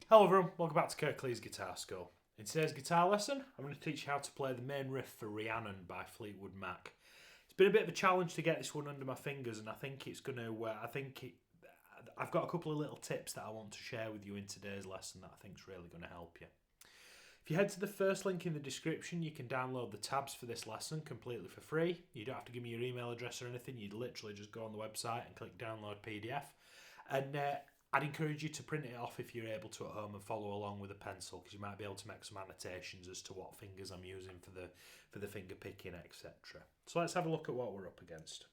Hello everyone, welcome back to Kirklees Guitar School. In today's guitar lesson, I'm going to teach you how to play the main riff for Rhiannon by Fleetwood Mac. It's been a bit of a challenge to get this one under my fingers, and I think it's going to. I've got a couple of little tips that I want to share with you in today's lesson that I think is really going to help you. If you head to the first link in the description, you can download the tabs for this lesson completely for free. You don't have to give me your email address or anything. You'd literally just go on the website and click download PDF. And I'd encourage you to print it off if you're able to at home and follow along with a pencil, because you might be able to make some annotations as to what fingers I'm using for the finger picking, etc. So let's have a look at what we're up against.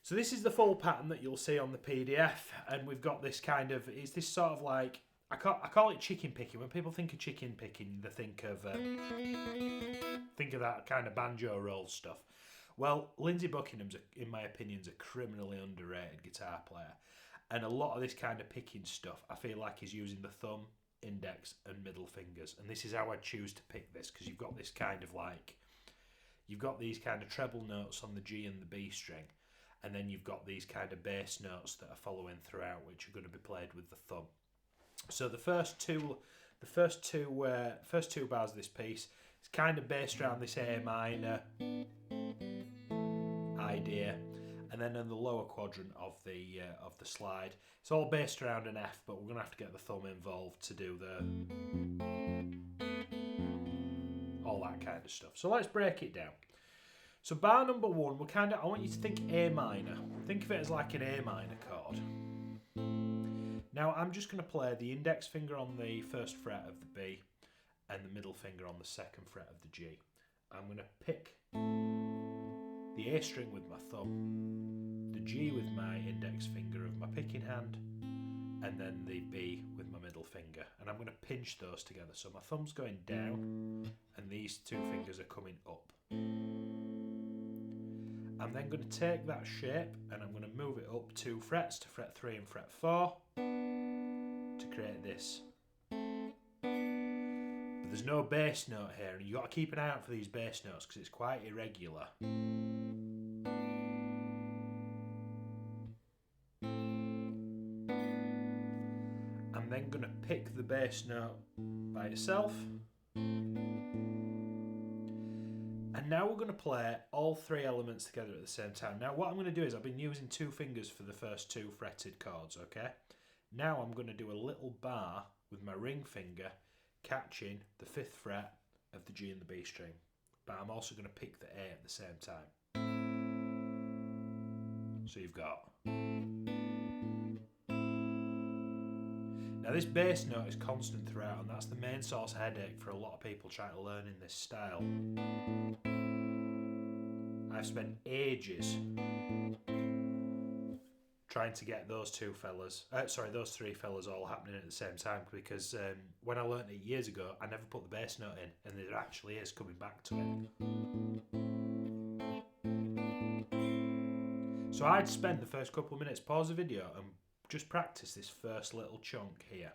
So this is the full pattern that you'll see on the PDF, and we've got this kind of, it's this sort of like, I call it chicken picking. When people think of chicken picking, they think of that kind of banjo roll stuff. Well, Lindsey Buckingham's, in my opinion, is a criminally underrated guitar player. And a lot of this kind of picking stuff, I feel like, is using the thumb, index, and middle fingers. And this is how I choose to pick this, because you've got this kind of like, you've got these kind of treble notes on the G and the B string, and then you've got these kind of bass notes that are following throughout, which are going to be played with the thumb. So the first two bars of this piece, it's kind of based around this A minor idea. And then in the lower quadrant of the slide, it's all based around an F, but we're going to have to get the thumb involved to do all that kind of stuff. So let's break it down. So bar number one, I want you to think A minor. Think of it as like an A minor chord. Now I'm just going to play the index finger on the first fret of the B and the middle finger on the second fret of the G. I'm going to pick the A string with my thumb, the G with my index finger of my picking hand, and then the B with my middle finger. And I'm going to pinch those together. So my thumb's going down and these two fingers are coming up. I'm then going to take that shape and I'm going to move it up 2 frets to fret 3 and fret 4 to create this. But there's no bass note here, and you've got to keep an eye out for these bass notes because it's quite irregular. I'm then going to pick the bass note by itself. And now we're going to play all 3 elements together at the same time. Now what I'm going to do is, I've been using 2 fingers for the first 2 fretted chords, okay? Now I'm going to do a little bar with my ring finger catching the 5th fret of the G and the B string. But I'm also going to pick the A at the same time. So you've got... Now this bass note is constant throughout, and that's the main source of headache for a lot of people trying to learn in this style. I've spent ages trying to get those 3 fellas all happening at the same time, because when I learned it years ago, I never put the bass note in, and there actually is coming back to it. So I'd spend the first couple of minutes, pause the video, and just practice this first little chunk here.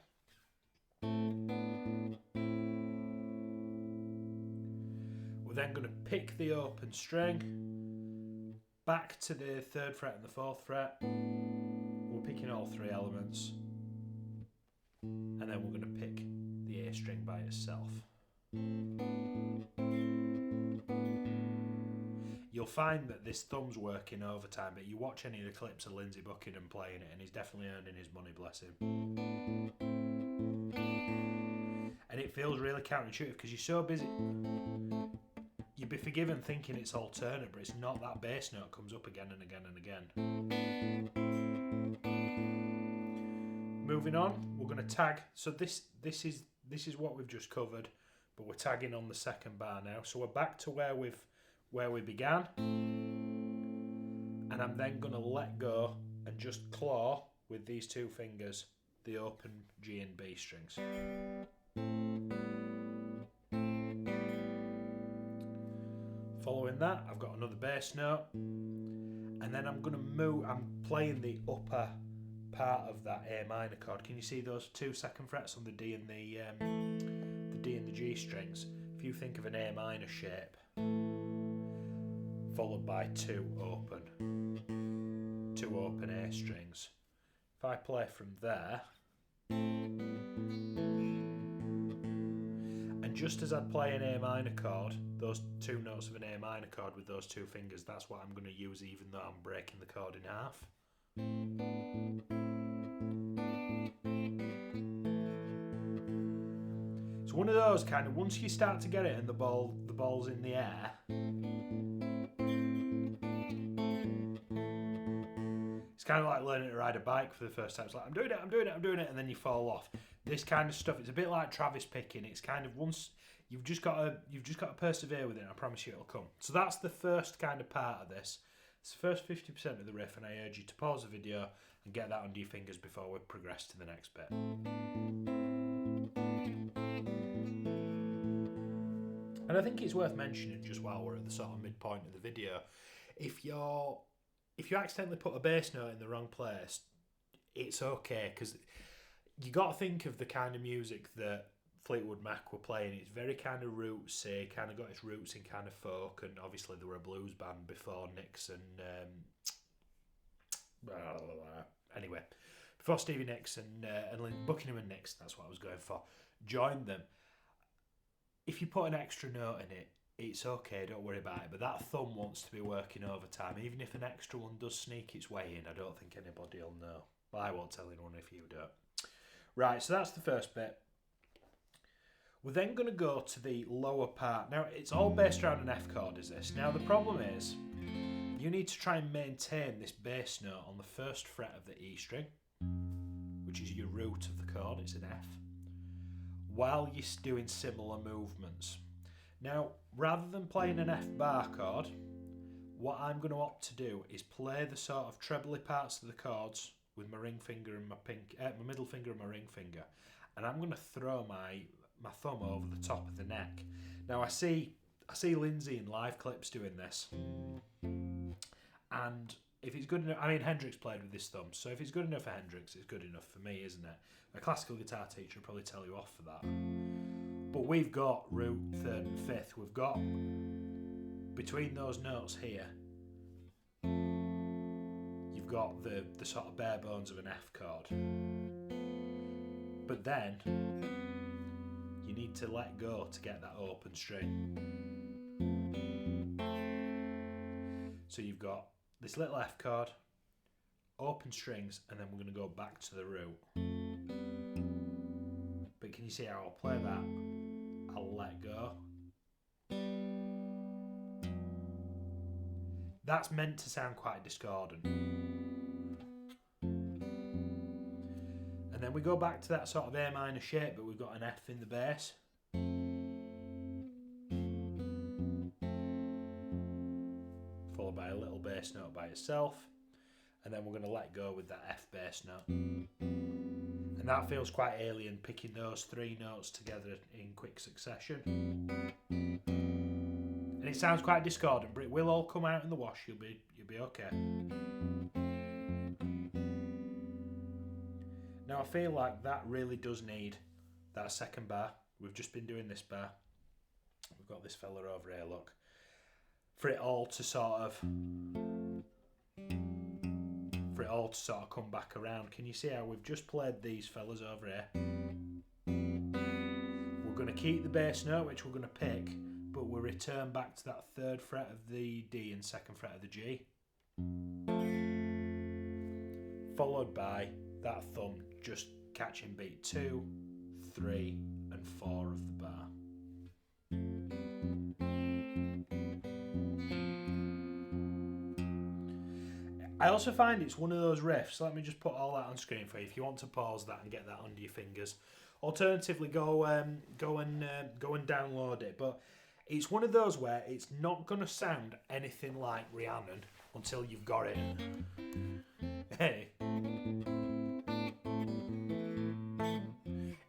We're then going to pick the open string back to the 3rd fret and the 4th fret. We're picking all 3 elements, and then we're going to pick the A string by itself. You'll find that this thumb's working overtime, but you watch any of the clips of Lindsey Buckingham playing it and he's definitely earning his money, bless him. And it feels really counterintuitive because you're so busy. You'd be forgiven thinking it's alternate, but it's not. That bass note comes up again and again and again. Moving on, we're going to tag. So this is what we've just covered, but we're tagging on the second bar now. So we're back to where we began, and I'm then going to let go and just claw with these 2 fingers the open G and B strings. Following that, I've got another bass note, and then I'm playing the upper part of that A minor chord. Can you see those 2 2nd frets on the D and the D and the G strings? If you think of an A minor shape, followed by 2 open A strings. If I play from there, And just as I'd play an A minor chord, those two notes of an A minor chord with those two fingers, that's what I'm going to use even though I'm breaking the chord in half. It's one of those kind of, once you start to get it and the ball's in the air, it's kind of like learning to ride a bike for the first time. It's like, I'm doing it, and then you fall off. This kind of stuff, it's a bit like Travis picking. It's kind of once you've just got to persevere with it, and I promise you it'll come. So that's the first kind of part of this. It's the first 50% of the riff, and I urge you to pause the video and get that under your fingers before we progress to the next bit. And I think it's worth mentioning, just while we're at the sort of midpoint of the video, if you accidentally put a bass note in the wrong place, it's okay, because you got to think of the kind of music that Fleetwood Mac were playing. It's very kind of rootsy, kind of got its roots in kind of folk, and obviously they were a blues band before Nicks and anyway, before Stevie Nicks and Buckingham and Nicks, that's what I was going for, joined them. If you put an extra note in it, it's okay, don't worry about it, but that thumb wants to be working overtime. Even if an extra one does sneak its way in, I don't think anybody will know. But I won't tell anyone if you don't. Right, so that's the first bit. We're then going to go to the lower part. Now, it's all based around an F chord, is this? Now, the problem is, you need to try and maintain this bass note on the first fret of the E string, which is your root of the chord, it's an F, while you're doing similar movements. Now, rather than playing an F bar chord, what I'm going to opt to do is play the sort of trebly parts of the chords with my ring finger and my middle finger and my ring finger, and I'm going to throw my thumb over the top of the neck. Now I see Lindsey in live clips doing this, and if it's good enough, I mean Hendrix played with this thumb, so if it's good enough for Hendrix, it's good enough for me, isn't it? A classical guitar teacher will probably tell you off for that. But we've got root, third and fifth. We've got, between those notes here, you've got the sort of bare bones of an F chord. But then, you need to let go to get that open string. So you've got this little F chord, open strings, and then we're going to go back to the root. But can you see how I'll play that? I'll let go. That's meant to sound quite discordant. And then we go back to that sort of A minor shape, but we've got an F in the bass. Followed by a little bass note by itself. And then we're going to let go with that F bass note. And that feels quite alien, picking those three notes together in quick succession. And it sounds quite discordant, but it will all come out in the wash. You'll be okay. Now I feel like that really does need that second bar. We've just been doing this bar. We've got this fella over here, look. For it all to sort of come back around. Can you see how we've just played these fellas over here? We're going to keep the bass note, which we're going to pick, but we'll return back to that third fret of the D and second fret of the G, followed by that thumb just catching beat 2, 3 and 4 of the bar. I also find it's one of those riffs. Let me just put all that on screen for you if you want to pause that and get that under your fingers. Alternatively, go and download it. But it's one of those where it's not going to sound anything like Rhiannon until you've got it. Hey.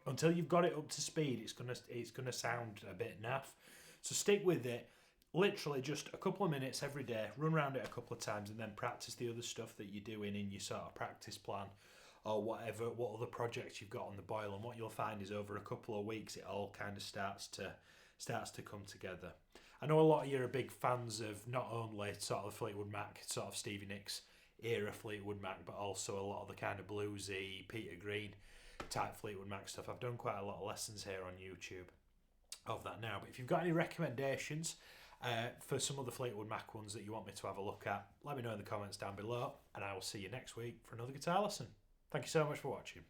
Until you've got it up to speed, it's gonna sound a bit naff. So stick with it. Literally just a couple of minutes every day, run around it a couple of times, and then practice the other stuff that you're doing in your sort of practice plan or what other projects you've got on the boil. And what you'll find is over a couple of weeks, it all kind of starts to come together. I know a lot of you are big fans of not only sort of Fleetwood Mac, sort of Stevie Nicks era Fleetwood Mac, but also a lot of the kind of bluesy Peter Green type Fleetwood Mac stuff. I've done quite a lot of lessons here on YouTube. of that now. But if you've got any recommendations for some of the Fleetwood Mac ones that you want me to have a look at, let me know in the comments down below, and I will see you next week for another guitar lesson. Thank you so much for watching.